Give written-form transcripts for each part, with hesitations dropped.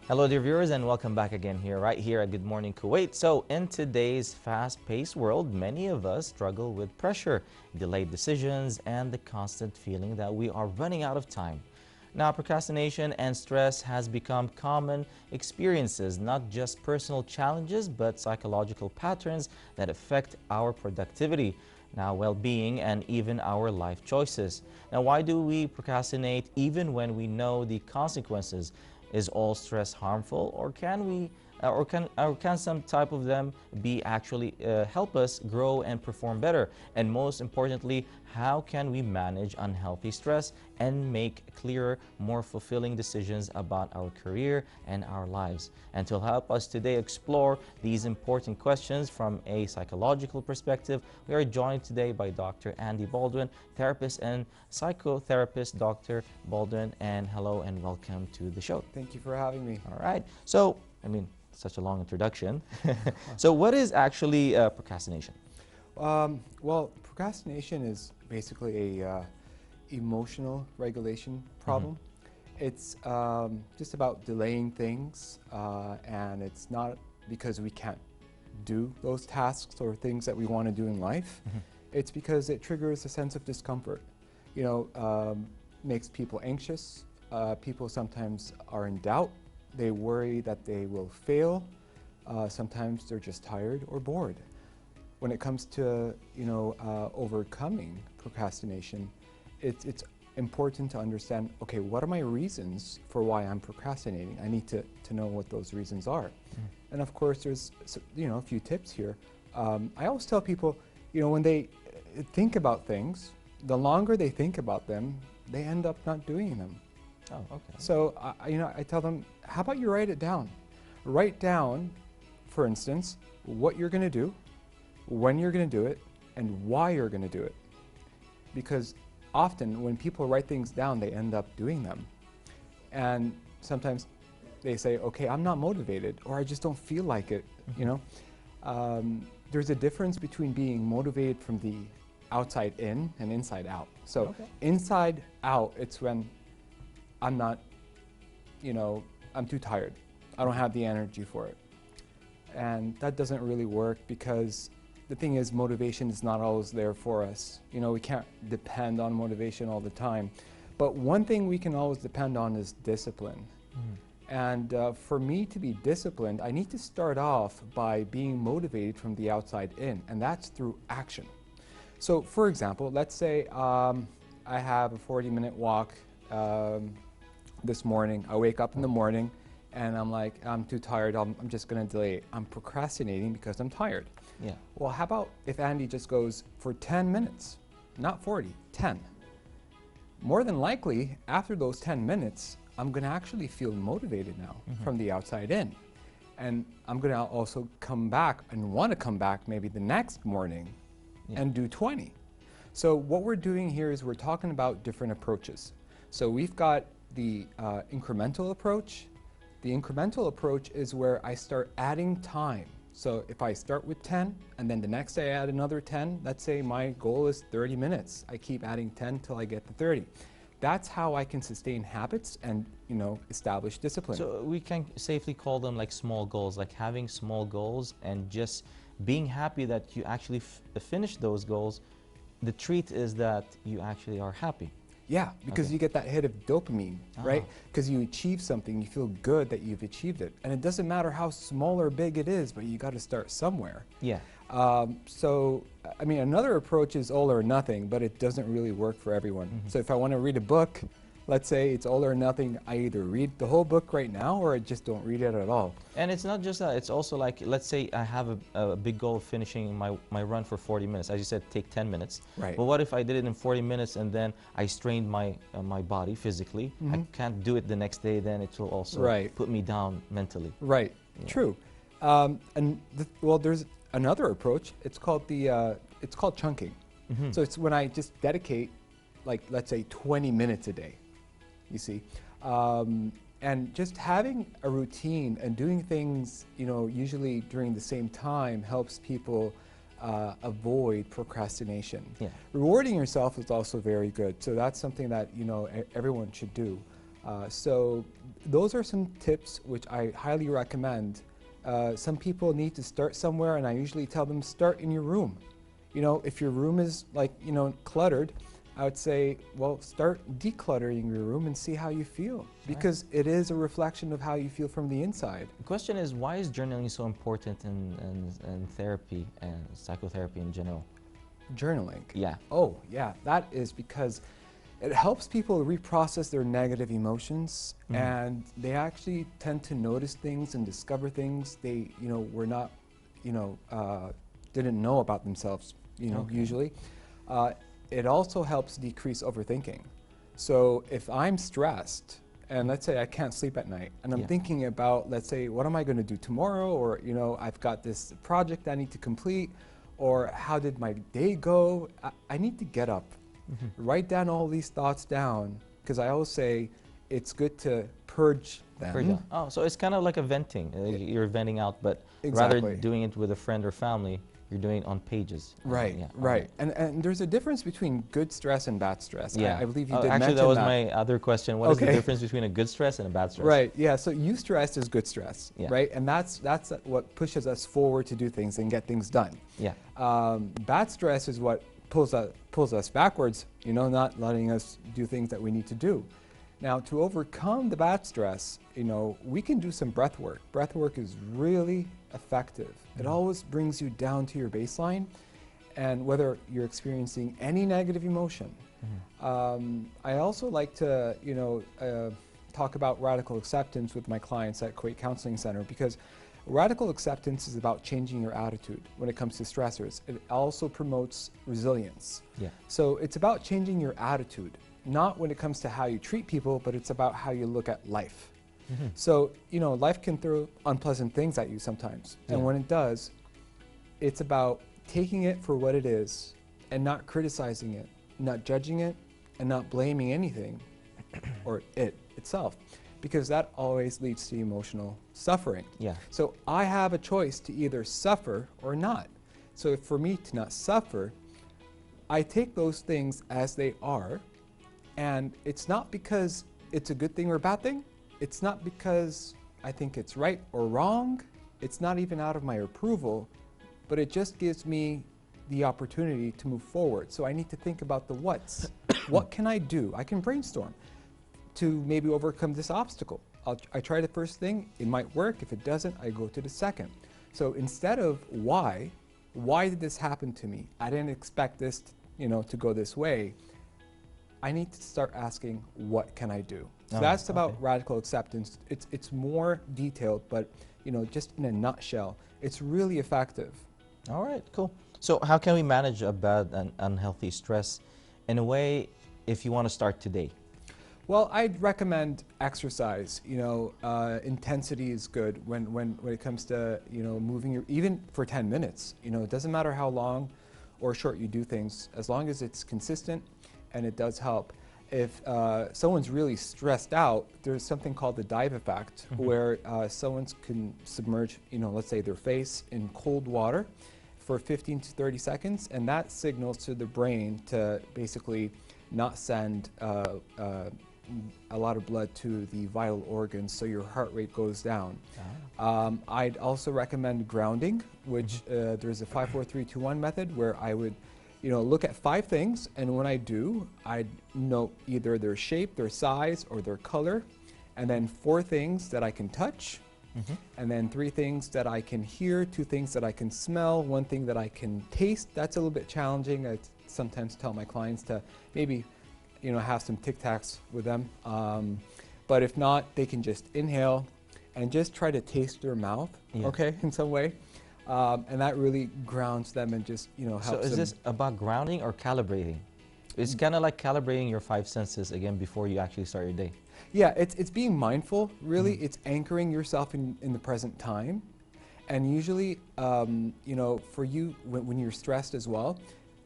Hello dear viewers, and welcome back again right here at Good Morning Kuwait. So in today's fast-paced world, many of us struggle with pressure, delayed decisions, and the constant feeling that we are running out of time. Now, procrastination and stress has become common experiences, not just personal challenges, but psychological patterns that affect our productivity, now well-being, and even our life choices. Now, why do we procrastinate even when we know the consequences? Is all stress harmful, or can some type of them be actually help us grow and perform better? And most importantly, how can we manage unhealthy stress and make clearer, more fulfilling decisions about our career and our lives? And to help us today explore these important questions from a psychological perspective, we are joined today by Dr. Andy Baldwin, therapist and psychotherapist. Dr. Baldwin, and hello and welcome to the show. Thank you for having me. All right. So, such a long introduction. So what is actually procrastination? Well, procrastination is basically a emotional regulation problem. It's just about delaying things, and it's not because we can't do those tasks or things that we want to do in life. It's because it triggers a sense of discomfort. Makes people anxious. People sometimes are in doubt. They worry that they will fail. Sometimes they're just tired or bored. When it comes to overcoming procrastination, it's important to understand, okay, what are my reasons for why I'm procrastinating? I need to know what those reasons are. And of course, there's a few tips here. I always tell people, when they think about things, the longer they think about them, they end up not doing them. Oh, okay. So, I tell them, how about you write it down? Write down, for instance, what you're going to do, when you're going to do it, and why you're going to do it. Because often when people write things down, they end up doing them. And sometimes they say, okay, I'm not motivated, or I just don't feel like it, There's a difference between being motivated from the outside in and inside out. So inside out, it's when I'm not, I'm too tired. I don't have the energy for it. And that doesn't really work, because the thing is, motivation is not always there for us. We can't depend on motivation all the time. But one thing we can always depend on is discipline. And for me to be disciplined, I need to start off by being motivated from the outside in, and that's through action. So for example, let's say I have a 40-minute walk this morning. I wake up in the morning and I'm like, I'm too tired, I'm just going to delay it. I'm procrastinating because I'm tired. Yeah. Well, how about if Andy just goes for 10 minutes, not 40, 10. More than likely, after those 10 minutes, I'm going to actually feel motivated now from the outside in. And I'm going to also come back and want to come back maybe the next morning and do 20. So what we're doing here is we're talking about different approaches. So we've got the incremental approach. The incremental approach is where I start adding time. So if I start with 10 and then the next day I add another 10, let's say my goal is 30 minutes. I keep adding 10 till I get to 30. That's how I can sustain habits and establish discipline. So we can safely call them like small goals, like having small goals and just being happy that you actually finish those goals. The treat is that you actually are happy. Yeah, because you get that hit of dopamine, right? Because you achieve something, you feel good that you've achieved it. And it doesn't matter how small or big it is, but you got to start somewhere. Yeah. Another approach is all or nothing, but it doesn't really work for everyone. So if I want to read a book, let's say it's all or nothing, I either read the whole book right now or I just don't read it at all. And it's not just that, it's also like, let's say I have a big goal of finishing my run for 40 minutes. As you said, take 10 minutes. Right. But what if I did it in 40 minutes and then I strained my body physically? I can't do it the next day, then it will also put me down mentally. Right, true. There's another approach. It's called chunking. So it's when I just dedicate, like, let's say 20 minutes a day. You see, and just having a routine and doing things, usually during the same time helps people avoid procrastination. Yeah. Rewarding yourself is also very good. So that's something that everyone should do. So those are some tips which I highly recommend. Some people need to start somewhere, and I usually tell them start in your room. You know, if your room is like, you know, cluttered, I would say, well, start decluttering your room and see how you feel, because it is a reflection of how you feel from the inside. The question is, why is journaling so important in therapy and psychotherapy in general? Journaling? Yeah. Oh, yeah, that is because it helps people reprocess their negative emotions, and they actually tend to notice things and discover things they, you know, were not, you know, didn't know about themselves, you know, usually. It also helps decrease overthinking. So if I'm stressed, and let's say I can't sleep at night, and I'm thinking about, let's say, what am I going to do tomorrow, or, you know, I've got this project I need to complete, or how did my day go? I need to get up, write down all these thoughts down, because I always say it's good to purge them. Oh, so it's kind of like a venting. You're venting out, but Exactly. rather doing it with a friend or family, you're doing it on pages. Right, right. And there's a difference between good stress and bad stress. Yeah. I believe you did actually, mention that was my other question. What is the difference between a good stress and a bad stress? Right, yeah, so eustress is good stress, right? And that's what pushes us forward to do things and get things done. Yeah. Bad stress is what pulls us backwards, you know, not letting us do things that we need to do. Now, to overcome the bad stress, you know, we can do some breath work. Breath work is really effective. It always brings you down to your baseline, and whether you're experiencing any negative emotion. I also like to, you know, talk about radical acceptance with my clients at KT Counseling Center, because radical acceptance is about changing your attitude when it comes to stressors. It also promotes resilience. Yeah. So it's about changing your attitude, not when it comes to how you treat people, but it's about how you look at life. So, you know, life can throw unpleasant things at you sometimes. And when it does, it's about taking it for what it is and not criticizing it, not judging it, and not blaming anything or it itself, because that always leads to emotional suffering. Yeah. So I have a choice to either suffer or not. So for me to not suffer, I take those things as they are, and it's not because it's a good thing or a bad thing. It's not because I think it's right or wrong. It's not even out of my approval, but it just gives me the opportunity to move forward. So I need to think about the what's. What can I do? I can brainstorm to maybe overcome this obstacle. I try the first thing, it might work. If it doesn't, I go to the second. So instead of why did this happen to me? I didn't expect this, you know, to go this way. I need to start asking, what can I do? So that's about radical acceptance. It's more detailed, but, you know, just in a nutshell, it's really effective. All right, cool. So how can we manage a bad and unhealthy stress in a way if you want to start today? Well, I'd recommend exercise. You know, intensity is good when it comes to, you know, moving even for 10 minutes. You know, it doesn't matter how long or short you do things, as long as it's consistent and it does help. If someone's really stressed out, there's something called the dive effect, where someone can submerge, you know, let's say their face in cold water for 15 to 30 seconds, and that signals to the brain to basically not send a lot of blood to the vital organs, so your heart rate goes down. I'd also recommend grounding, which there's a 5-4-3-2-1 method, where I would, you know, look at 5 things, and when I do, I'd note either their shape, their size, or their color, and then 4 things that I can touch, and then 3 things that I can hear, 2 things that I can smell, 1 thing that I can taste. That's a little bit challenging. I sometimes tell my clients to maybe, you know, have some Tic Tacs with them. But if not, they can just inhale and just try to taste their mouth, okay, in some way. And that really grounds them and just, you know, helps them. So is this about grounding or calibrating? It's kind of like calibrating your 5 senses again before you actually start your day. Yeah, it's being mindful, really. It's anchoring yourself in the present time. And usually, you know, for you, when you're stressed as well,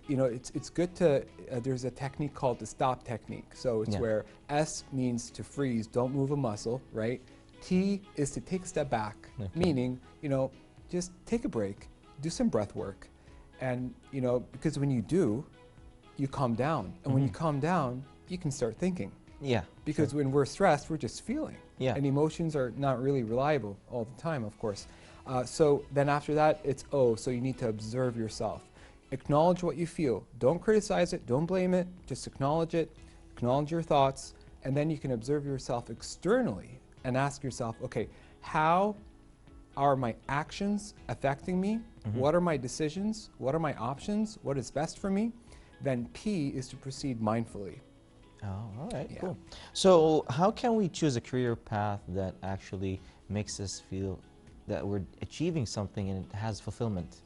you know, it's good to, there's a technique called the stop technique. So it's where S means to freeze, don't move a muscle, right? T is to take a step back, meaning, you know, just take a break, do some breath work. And, you know, because when you do, you calm down. And when you calm down, you can start thinking. Yeah. Because when we're stressed, we're just feeling. Yeah. And emotions are not really reliable all the time, of course. So then after that, it's O. So you need to observe yourself. Acknowledge what you feel. Don't criticize it. Don't blame it. Just acknowledge it. Acknowledge your thoughts. And then you can observe yourself externally and ask yourself, okay, how are my actions affecting me? What are my decisions? What are my options? What is best for me? Then P is to proceed mindfully. Oh, all right, cool. So how can we choose a career path that actually makes us feel that we're achieving something and it has fulfillment?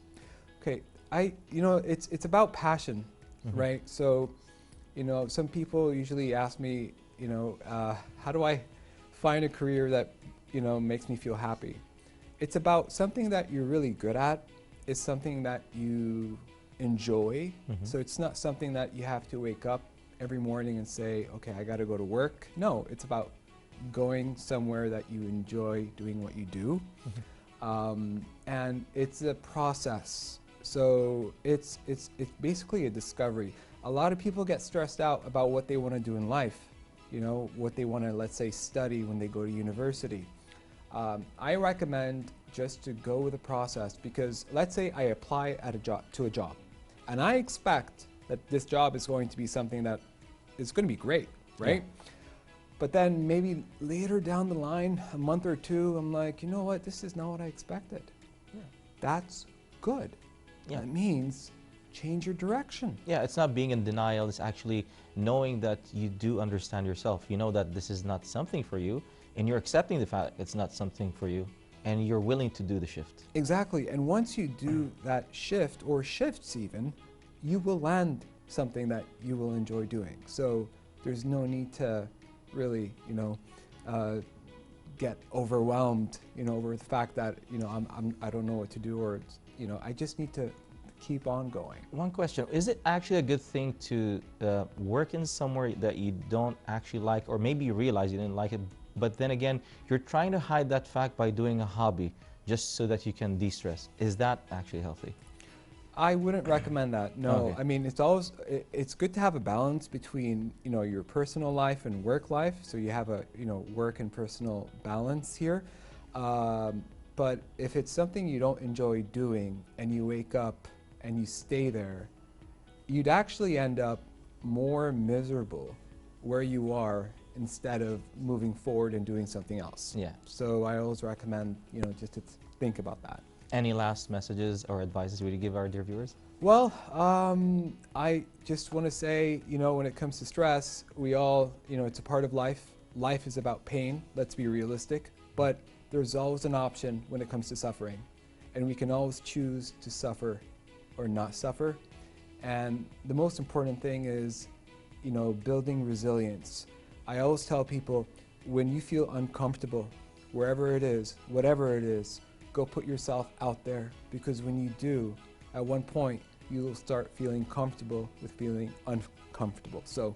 Okay, it's about passion, right? So, some people usually ask me, how do I find a career that, makes me feel happy? It's about something that you're really good at. It's something that you enjoy. So it's not something that you have to wake up every morning and say, okay, I got to go to work. No, it's about going somewhere that you enjoy doing what you do. And it's a process. So it's basically a discovery. A lot of people get stressed out about what they want to do in life, what they want to, let's say, study when they go to university. I recommend just to go with the process, because let's say I apply to a job and I expect that this job is going to be something that is going to be great, right? Yeah. But then maybe later down the line, a month or two, I'm like, you know what, this is not what I expected. Yeah. That's good. Yeah. That means change your direction. Yeah, it's not being in denial, it's actually knowing that you do understand yourself. You know that this is not something for you, and you're accepting the fact it's not something for you, and you're willing to do the shift. Exactly, and once you do that shift, or shifts even, you will land something that you will enjoy doing. So there's no need to really, get overwhelmed, over the fact that, I don't know what to do, or, I just need to keep on going. One question, is it actually a good thing to work in somewhere that you don't actually like, or maybe you realize you didn't like it, but then again, you're trying to hide that fact by doing a hobby just so that you can de-stress? Is that actually healthy? I wouldn't recommend that, no. Okay. I mean, it's good to have a balance between, your personal life and work life, so you have a, work and personal balance here. But if it's something you don't enjoy doing and you wake up and you stay there, you'd actually end up more miserable where you are instead of moving forward and doing something else. Yeah. So I always recommend, just to think about that. Any last messages or advices would you give our dear viewers? Well, I just want to say, when it comes to stress, we all, it's a part of life. Life is about pain, let's be realistic, but there's always an option when it comes to suffering. And we can always choose to suffer or not suffer. And the most important thing is, building resilience. I always tell people, when you feel uncomfortable, wherever it is, whatever it is, go put yourself out there, because when you do, at one point, you will start feeling comfortable with feeling uncomfortable. So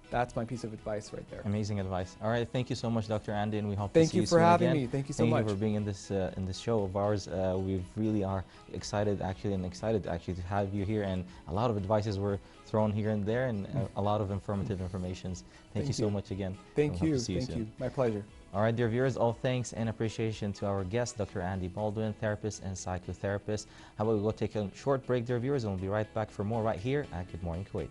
that's my piece of advice right there. Amazing advice. All right, thank you so much, Dr. Andy, and we hope to see you soon again. Thank you for having me. Thank you so much. Thank you for being in this show of ours. We really are excited actually to have you here, and a lot of advices were thrown here and there, and a lot of informative informations. Thank you so much again. Thank you. Thank you. My pleasure. All right, dear viewers, all thanks and appreciation to our guest, Dr. Andy Baldwin, therapist and psychotherapist. How about we go take a short break, dear viewers, and we'll be right back for more right here at Good Morning Kuwait.